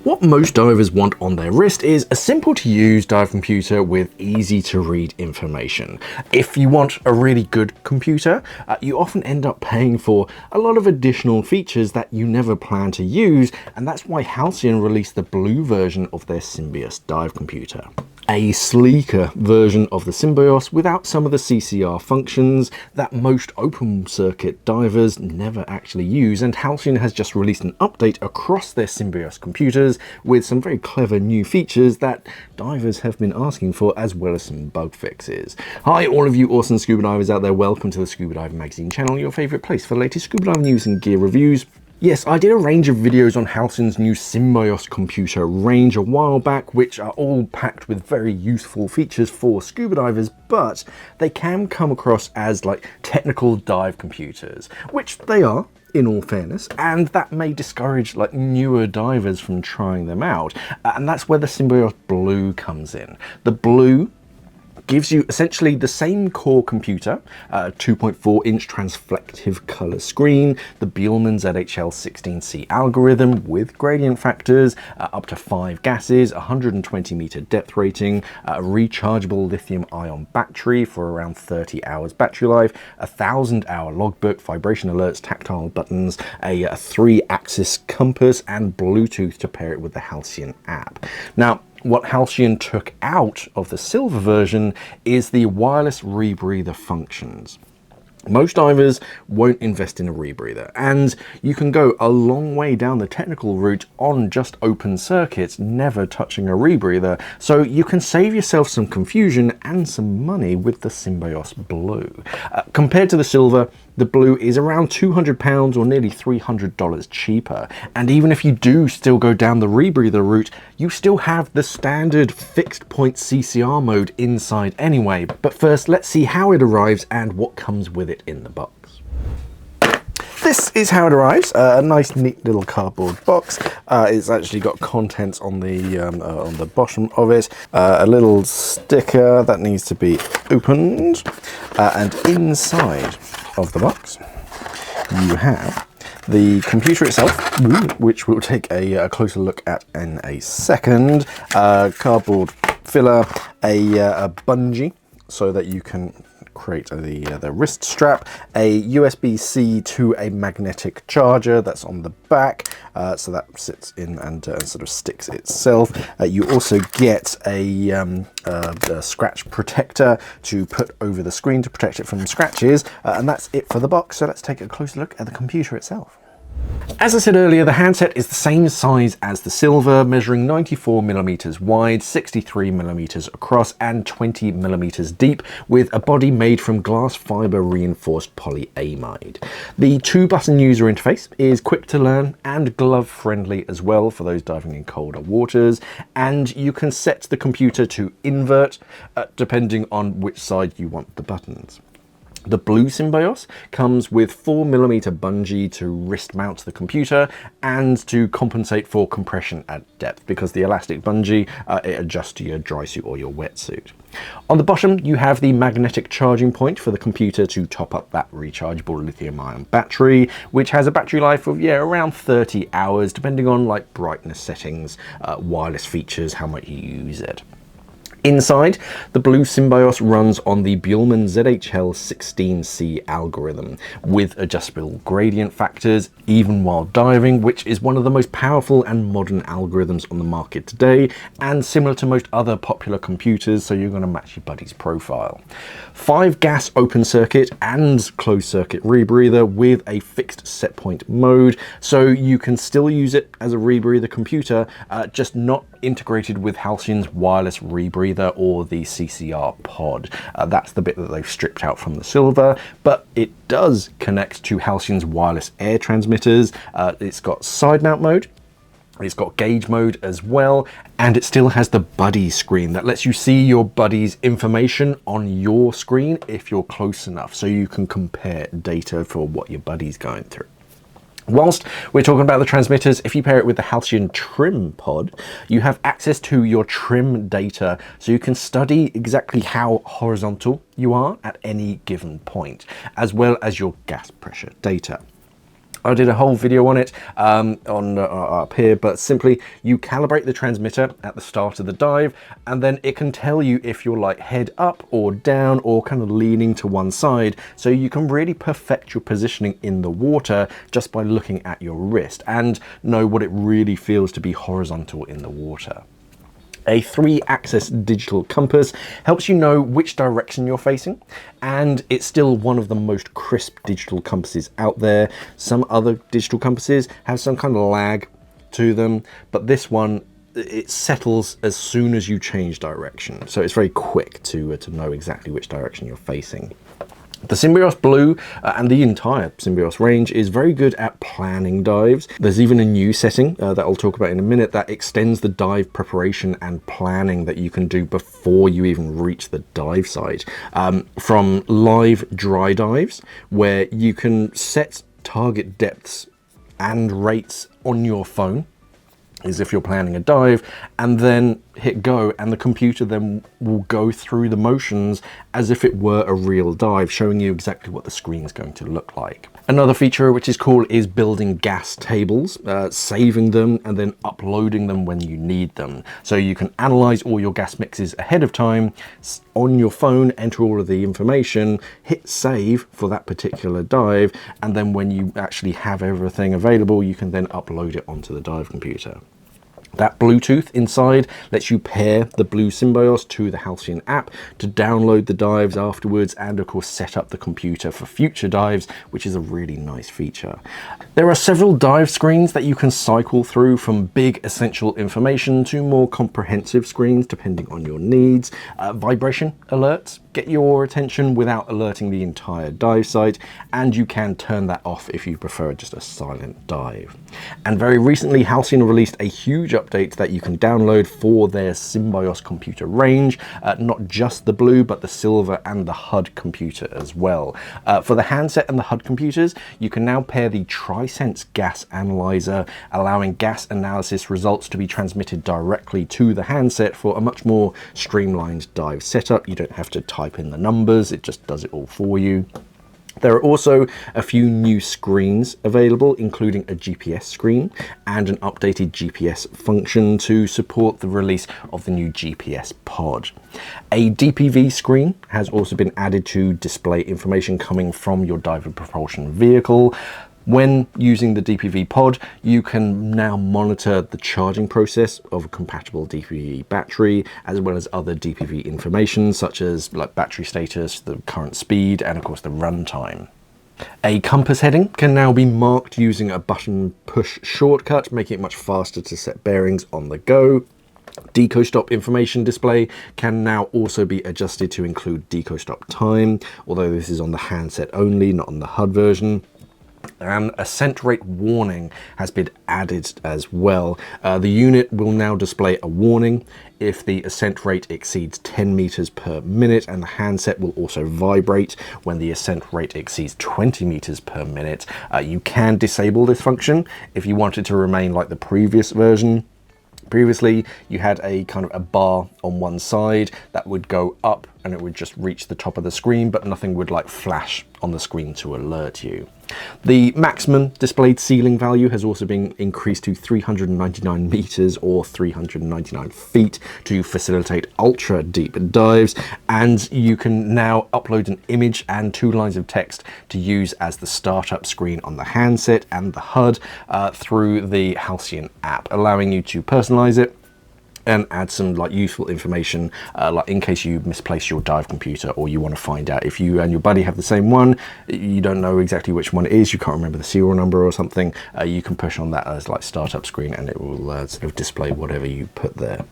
What most divers want on their wrist is a simple to use dive computer with easy to read information. If you want a really good computer, you often end up paying for a lot of additional features that you never plan to use, and that's why Halcyon released the blue version of their Symbios dive computer. A sleeker version of the Symbios without some of the CCR functions that most open circuit divers never actually use, and Halcyon has just released an update across their Symbios computers with some very clever new features that divers have been asking for, as well as some bug fixes. Hi all of you awesome scuba divers out there, welcome to the Scuba Diver Magazine channel, your favourite place for the latest scuba diving news and gear reviews. Yes, I did a range of videos on Halcyon's new Symbios computer range a while back, which are all packed with very useful features for scuba divers, but they can come across as like technical dive computers, which they are, in all fairness, and that may discourage like newer divers from trying them out, and that's where the Symbios Blue comes in. The Blue gives you essentially the same core computer, 2.4-inch transflective color screen, the 𝐬𝐮𝐬𝐜𝐫𝐤 algorithm with gradient factors, up to 5 gases, 120-meter depth rating, a rechargeable lithium-ion battery for around 30 hours battery life, a 1000-hour logbook, vibration alerts, tactile buttons, a 3-axis compass, and Bluetooth to pair it with the Halcyon app. Now, what Halcyon took out of the silver version is the wireless rebreather functions. Most divers won't invest in a rebreather, and you can go a long way down the technical route on just open circuits, never touching a rebreather, so you can save yourself some confusion and some money with the Symbios Blue. Compared to the silver, the Blue is around £200 or nearly $300 cheaper, and even if you do still go down the rebreather route, you still have the standard fixed point CCR mode inside anyway. But first, let's see how it arrives and what comes with it in the box. This is how it arrives, a nice neat little cardboard box. It's actually got contents on the bottom of it, a little sticker that needs to be opened, and inside of the box you have the computer itself, which we'll take a closer look at in a second, cardboard filler, a bungee so that you can create the wrist strap, a USB-C to a magnetic charger that's on the back, so that sits in and sort of sticks itself. You also get a scratch protector to put over the screen to protect it from scratches, and that's it for the box. So let's take a closer look at the computer itself. As I said earlier, the handset is the same size as the silver, measuring 94mm wide, 63mm across, and 20mm deep, with a body made from glass fiber reinforced polyamide. The 2-button user interface is quick to learn and glove friendly as well for those diving in colder waters, and you can set the computer to invert depending on which side you want the buttons. The Blue Symbios comes with 4mm bungee to wrist mount the computer and to compensate for compression at depth, because the elastic bungee it adjusts to your dry suit or your wetsuit. On the bottom you have the magnetic charging point for the computer to top up that rechargeable lithium-ion battery, which has a battery life of around 30 hours depending on like brightness settings, wireless features, how much you use it. Inside, the Blue Symbios runs on the 𝐬𝐿16C algorithm with adjustable gradient factors, even while diving, which is one of the most powerful and modern algorithms on the market today, and similar to most other popular computers, so you're going to match your buddy's profile. 5-gas open circuit and closed circuit rebreather with a fixed set point mode, so you can still use it as a rebreather computer, just not integrated with Halcyon's wireless rebreather or the CCR pod. That's the bit that they've stripped out from the silver, but it does connect to Halcyon's wireless air transmitters. It's got side mount mode, it's got gauge mode as well, and it still has the buddy screen that lets you see your buddy's information on your screen if you're close enough, so you can compare data for what your buddy's going through. Whilst we're talking about the transmitters, if you pair it with the Halcyon trim pod, you have access to your trim data, so you can study exactly how horizontal you are at any given point, as well as your gas pressure data. I did a whole video on it up here, but simply you calibrate the transmitter at the start of the dive, and then it can tell you if you're like head up or down or kind of leaning to one side, so you can really perfect your positioning in the water just by looking at your wrist and know what it really feels to be horizontal in the water. A 3-axis digital compass helps you know which direction you're facing, and it's still one of the most crisp digital compasses out there. Some other digital compasses have some kind of lag to them, but this one, it settles as soon as you change direction. So it's very quick to know exactly which direction you're facing. The Symbios Blue and the entire Symbios range is very good at planning dives. There's even a new setting that I'll talk about in a minute that extends the dive preparation and planning that you can do before you even reach the dive site. From live dry dives, where you can set target depths and rates on your phone, as if you're planning a dive, and then hit go, and the computer then will go through the motions as if it were a real dive, showing you exactly what the screen is going to look like. Another feature which is cool is building gas tables, saving them and then uploading them when you need them. So you can analyze all your gas mixes ahead of time on your phone, enter all of the information, hit save for that particular dive, and then when you actually have everything available, you can then upload it onto the dive computer. That Bluetooth inside lets you pair the Blue Symbios to the Halcyon app to download the dives afterwards, and of course set up the computer for future dives, which is a really nice feature. There are several dive screens that you can cycle through, from big essential information to more comprehensive screens depending on your needs. Vibration alerts get your attention without alerting the entire dive site, and you can turn that off if you prefer just a silent dive. And very recently, Halcyon released a huge update that you can download for their Symbios computer range, not just the blue, but the silver and the HUD computer as well. For the handset and the HUD computers, you can now pair the TriSense gas analyzer, allowing gas analysis results to be transmitted directly to the handset for a much more streamlined dive setup. You don't have to type in the numbers, it just does it all for you. There are also a few new screens available, including a GPS screen and an updated GPS function to support the release of the new GPS pod. A DPV screen has also been added to display information coming from your diver propulsion vehicle. When using the DPV pod, you can now monitor the charging process of a compatible DPV battery, as well as other DPV information such as like battery status, the current speed, and of course the runtime. A compass heading can now be marked using a button push shortcut, making it much faster to set bearings on the go. Deco stop information display can now also be adjusted to include deco stop time, although this is on the handset only, not on the HUD version. And ascent rate warning has been added as well. The unit will now display a warning if the ascent rate exceeds 10 meters per minute, and the handset will also vibrate when the ascent rate exceeds 20 meters per minute. You can disable this function if you want it to remain like the previous version. Previously, you had a kind of a bar on one side that would go up and it would just reach the top of the screen, but nothing would like flash on the screen to alert you. The maximum displayed ceiling value has also been increased to 399 meters or 399 feet to facilitate ultra deep dives, and you can now upload an image and 2 lines of text to use as the startup screen on the handset and the HUD through the Halcyon app, allowing you to personalize it and add some like useful information, like in case you misplace your dive computer or you want to find out if you and your buddy have the same one, you don't know exactly which one it is, you can't remember the serial number or something, you can push on that as like startup screen and it will sort of display whatever you put there.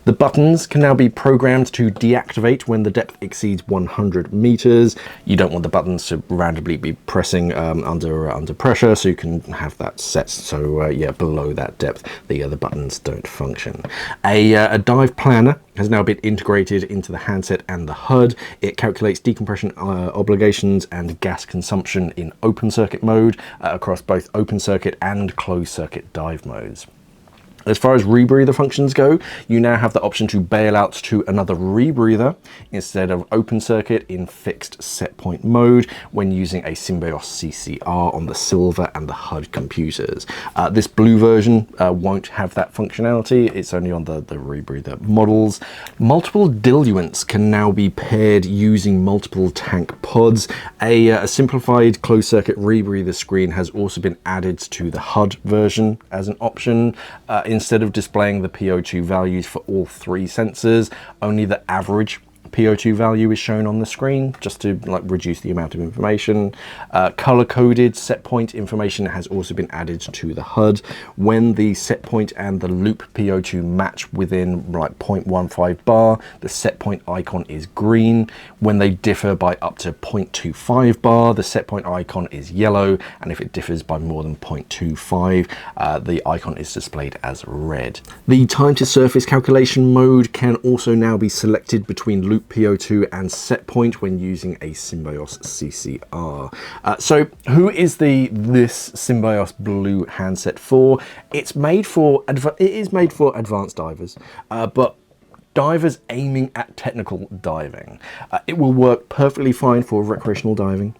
The buttons can now be programmed to deactivate when the depth exceeds 100 meters. You don't want the buttons to randomly be pressing under pressure, so you can have that set so yeah, below that depth the other buttons don't function. A dive planner has now been integrated into the handset and the HUD. It calculates decompression obligations and gas consumption in open circuit mode across both open circuit and closed circuit dive modes. As far as rebreather functions go, you now have the option to bail out to another rebreather instead of open circuit in fixed set point mode when using a Symbios CCR on the silver and the HUD computers. This blue version won't have that functionality. It's only on the rebreather models. Multiple diluents can now be paired using multiple tank pods. A simplified closed circuit rebreather screen has also been added to the HUD version as an option. Instead of displaying the PO2 values for all three sensors, only the average PO2 value is shown on the screen, just to reduce the amount of information. Color-coded set point information has also been added to the HUD. When the set point and the loop PO2 match within 0.15 bar, the set point icon is green. When they differ by up to 0.25 bar, the set point icon is yellow, and if it differs by more than 0.25, the icon is displayed as red. The time to surface calculation mode can also now be selected between loop PO2 and set point when using a Symbios CCR. So who is this Symbios Blue handset for? It is made for advanced divers, but divers aiming at technical diving. It will work perfectly fine for recreational diving,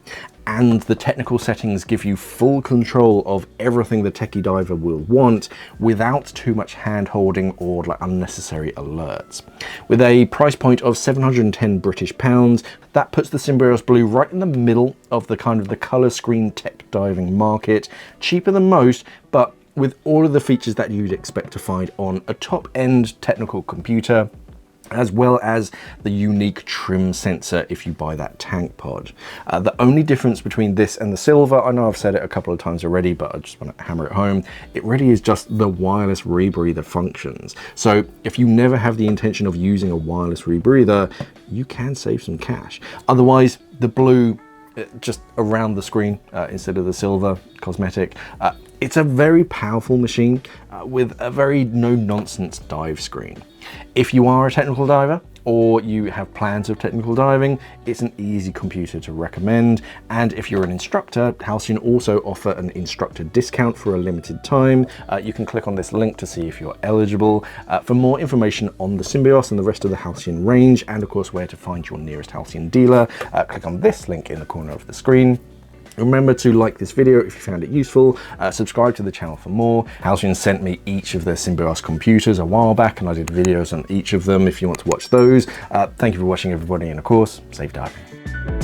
and the technical settings give you full control of everything the techie diver will want without too much hand holding or unnecessary alerts. With a price point of 710 British pounds, that puts the Symbios Blue right in the middle of the color screen tech diving market. Cheaper than most, but with all of the features that you'd expect to find on a top-end technical computer, as well as the unique trim sensor if you buy that tank pod. The only difference between this and the silver, I know I've said it a couple of times already, but I just want to hammer it home, it really is just the wireless rebreather functions. So if you never have the intention of using a wireless rebreather, you can save some cash. Otherwise, the blue, just around the screen instead of the silver cosmetic, it's a very powerful machine with a very no-nonsense dive screen. If you are a technical diver or you have plans of technical diving, it's an easy computer to recommend. And if you're an instructor, Halcyon also offer an instructor discount for a limited time. You can click on this link to see if you're eligible. For more information on the Symbios and the rest of the Halcyon range, and of course where to find your nearest Halcyon dealer, click on this link in the corner of the screen. Remember to like this video if you found it useful, subscribe to the channel for more. Halcyon sent me each of their Symbios computers a while back, and I did videos on each of them if you want to watch those. Thank you for watching, everybody, and of course, safe diving.